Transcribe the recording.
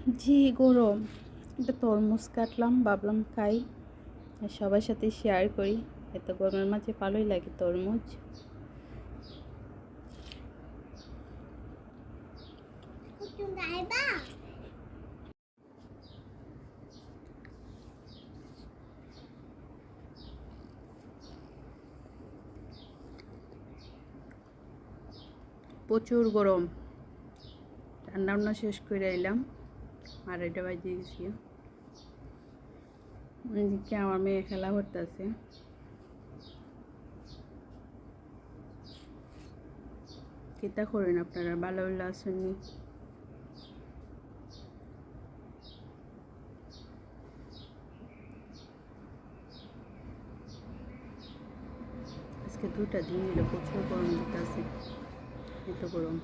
জি গরম, একটা তরমুজ কাটলাম, ভাবলাম খাই আর সবার সাথে শেয়ার করি। এত গরমের মাঝে ভালোই লাগে তরমুজ। প্রচুর গরম, রান্না বান্না শেষ করে এলাম, আর এটা বাজিয়ে গেছি। এদিকে আমার মেয়ে খেলা করতেছে। কিতা করেন আপনারা, ভালো ভালো আসেননি? আজকে 2টা দিন হলো প্রচুর গরম দিতেছে, এত গরম।